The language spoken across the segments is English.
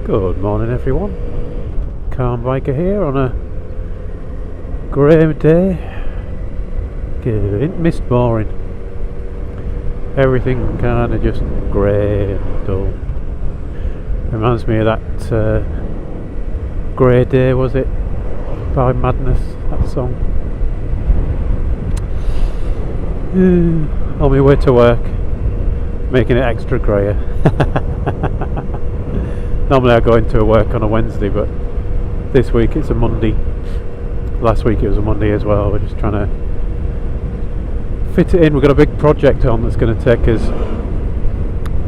Good morning everyone, Calm Biker here on a grey day. Good, mist mooring. Everything kind of just grey and dull. Reminds me of that Grey Day, was it? By Madness, that song. On my way to work, making it extra greyer. Normally I go into work on a Wednesday, but this week it's a Monday. Last week it was a Monday as well. We're just trying to fit it in. We've got a big project on that's going to take us,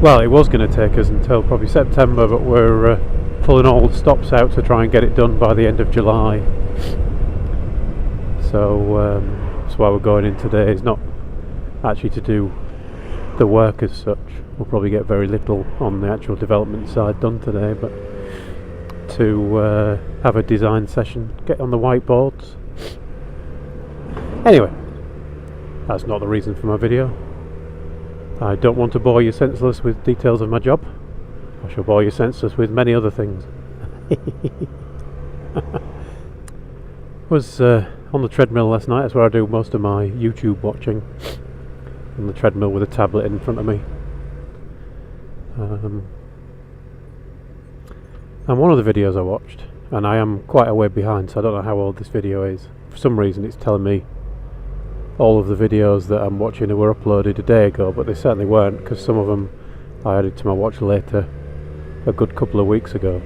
well, it was going to take us until probably September, but we're pulling all the stops out to try and get it done by the end of July. So that's why we're going in today. It's not actually to do the work as such. We'll probably get very little on the actual development side done today, but to have a design session, get on the whiteboards. Anyway, that's not the reason for my video. I don't want to bore you senseless with details of my job. I shall bore you senseless with many other things. Was on the treadmill last night. That's where I do most of my YouTube watching. On the treadmill with a tablet in front of me. And one of the videos I watched, and I am quite a way behind, so I don't know how old this video is. For some reason it's telling me all of the videos that I'm watching were uploaded a day ago, but they certainly weren't, because some of them I added to my watch later a good couple of weeks ago.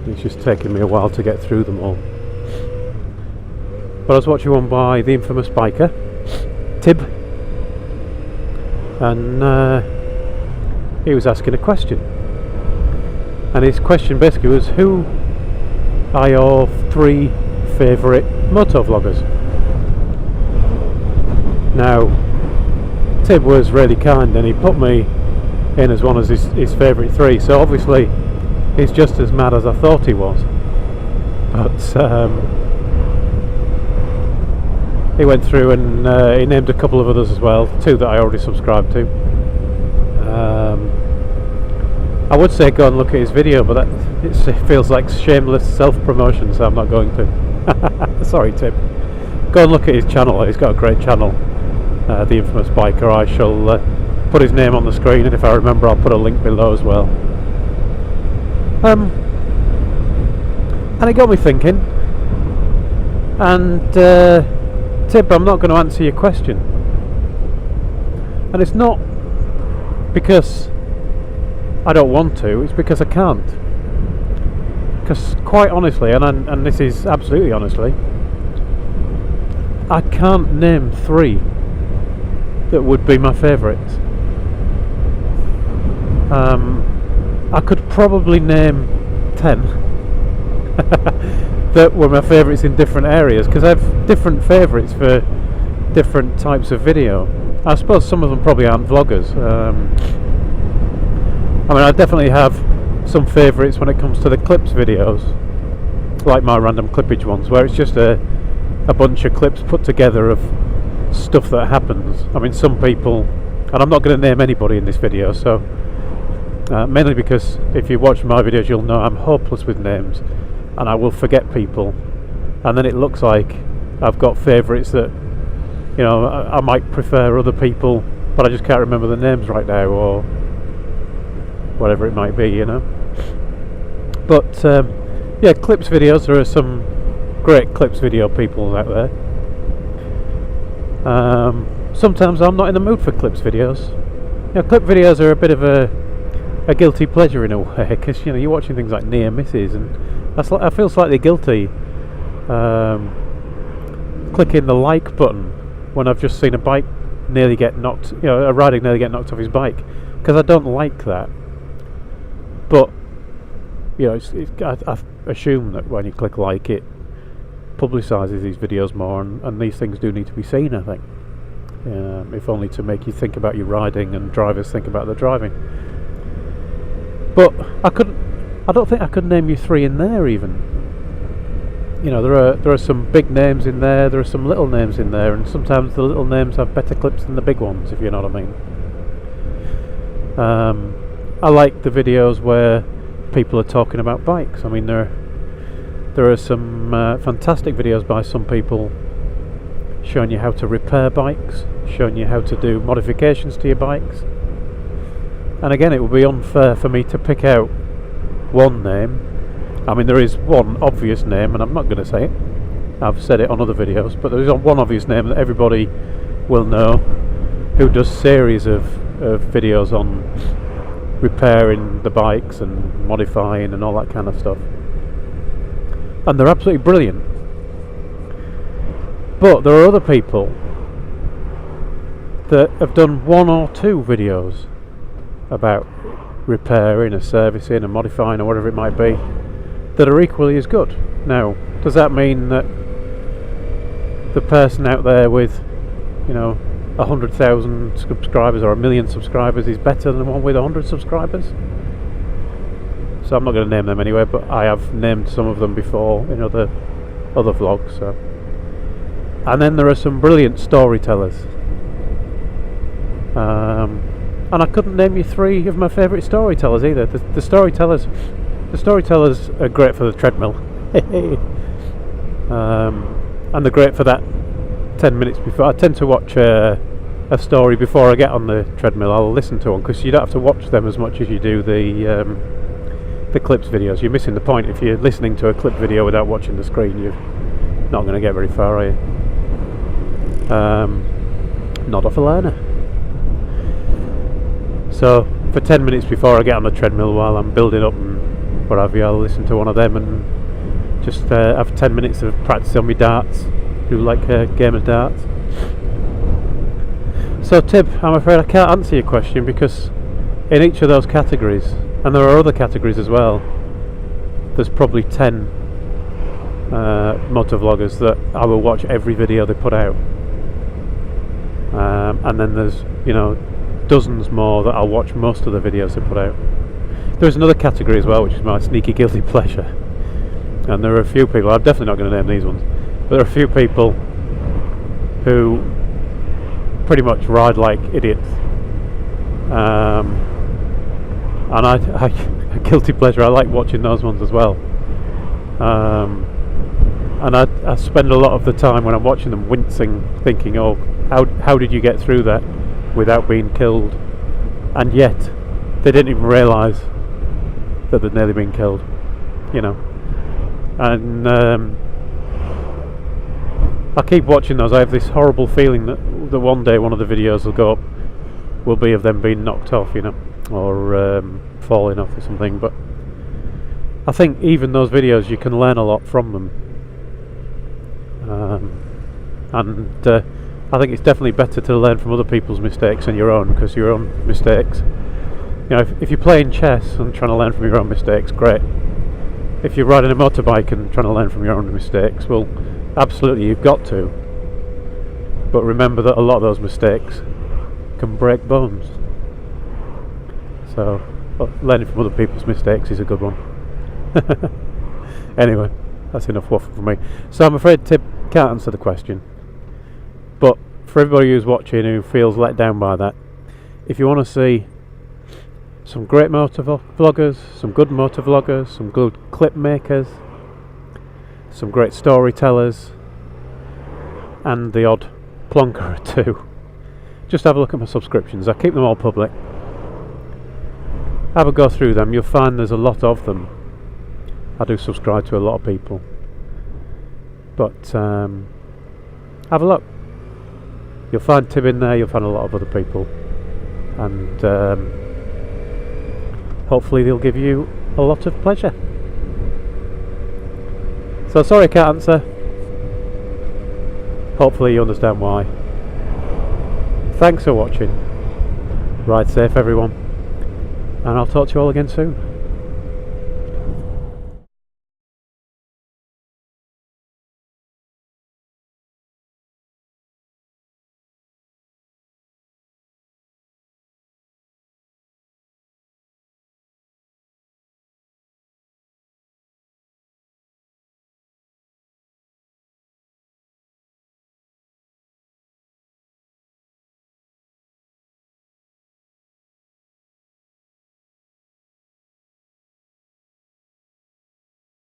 It's just taken me a while to get through them all. But I was watching one by the infamous biker TIB, and he was asking a question, and his question basically was, who are your 3 favourite motovloggers? Now Tib was really kind and he put me in as one of his favourite 3, so obviously he's just as mad as I thought he was. But he went through and he named a couple of others as well, 2 that I already subscribed to. I would say go and look at his video, but it feels like shameless self-promotion, so I'm not going to. Sorry Tim. Go and look at his channel. He's got a great channel, the infamous biker. I shall put his name on the screen, and if I remember I'll put a link below as well. And it got me thinking, and Tib, I'm not going to answer your question, and it's not because I don't want to, it's because I can't. Because quite honestly, and this is absolutely honestly, I can't name 3 that would be my favourites. I could probably name 10 that were my favourites in different areas, because I have different favourites for different types of video. I suppose some of them probably aren't vloggers. I mean, I definitely have some favourites when it comes to the clips videos, like my random clippage ones, where it's just a bunch of clips put together of stuff that happens. I mean, some people, and I'm not going to name anybody in this video, so mainly because if you watch my videos you'll know I'm hopeless with names, and I will forget people, and then it looks like I've got favourites that, you know, I might prefer other people, but I just can't remember the names right now, or whatever it might be, you know. But yeah, clips videos, there are some great clips video people out there. Sometimes I'm not in the mood for clips videos. You know, clip videos are a bit of a guilty pleasure in a way, because, you know, you're watching things like near misses, and I feel slightly guilty clicking the like button when I've just seen a bike nearly get knocked, you know, a rider nearly get knocked off his bike, because I don't like that. But, you know, I assume that when you click like, it publicises these videos more, and these things do need to be seen, I think. If only to make you think about your riding and drivers think about their driving. But I don't think I could name you 3 in there even. You know, there are some big names in there, there are some little names in there, and sometimes the little names have better clips than the big ones, if you know what I mean. I like the videos where people are talking about bikes. I mean, there are some fantastic videos by some people showing you how to repair bikes, showing you how to do modifications to your bikes. And again, it would be unfair for me to pick out one name. I mean, there is one obvious name, and I'm not going to say it. I've said it on other videos, but there is one obvious name that everybody will know, who does series of videos on repairing the bikes and modifying and all that kind of stuff. And they're absolutely brilliant. But there are other people that have done one or two videos about repairing or servicing and modifying or whatever it might be that are equally as good. Now, does that mean that the person out there with, 100,000 subscribers or 1 million subscribers is better than the one with 100 subscribers? So I'm not going to name them anyway, but I have named some of them before in other vlogs. So. And then there are some brilliant storytellers. And I couldn't name you 3 of my favourite storytellers either. The storytellers are great for the treadmill. And they're great for that 10 minutes before. I tend to watch a story before I get on the treadmill. I'll listen to one, because you don't have to watch them as much as you do the clips videos. You're missing the point. If you're listening to a clip video without watching the screen, you're not going to get very far, are you? Not off a learner. So for 10 minutes before I get on the treadmill, while I'm building up and what have you, I'll listen to one of them and just have 10 minutes of practice on my darts. Do like a game of darts. So Tib, I'm afraid I can't answer your question, because in each of those categories, and there are other categories as well, there's probably 10 motovloggers that I will watch every video they put out. And then there's dozens more that I'll watch most of the videos they put out. There's another category as well, which is my sneaky guilty pleasure, and there are a few people, I'm definitely not going to name these ones, but there are a few people who pretty much ride like idiots, and I a guilty pleasure, I like watching those ones as well. And I spend a lot of the time when I'm watching them wincing, thinking, oh, how did you get through that without being killed? And yet they didn't even realise that they'd nearly been killed, and I keep watching those. I have this horrible feeling that one day one of the videos will go up will be of them being knocked off, or falling off or something. But I think even those videos, you can learn a lot from them, and I think it's definitely better to learn from other people's mistakes than your own, because your own mistakes, if you're playing chess and trying to learn from your own mistakes, great. If you're riding a motorbike and trying to learn from your own mistakes, well, absolutely you've got to. But remember that a lot of those mistakes can break bones. So learning from other people's mistakes is a good one. Anyway, that's enough waffle from me. So I'm afraid Tib can't answer the question. But for everybody who's watching who feels let down by that, if you want to see some great motovloggers, some good motovloggers, some good clip makers, some great storytellers, and the odd plonker or two, just have a look at my subscriptions. I keep them all public. Have a go through them. You'll find there's a lot of them. I do subscribe to a lot of people, but have a look. You'll find Tib in there. You'll find a lot of other people, and hopefully they'll give you a lot of pleasure. So sorry I can't answer. Hopefully you understand why. Thanks for watching. Ride safe everyone, and I'll talk to you all again soon.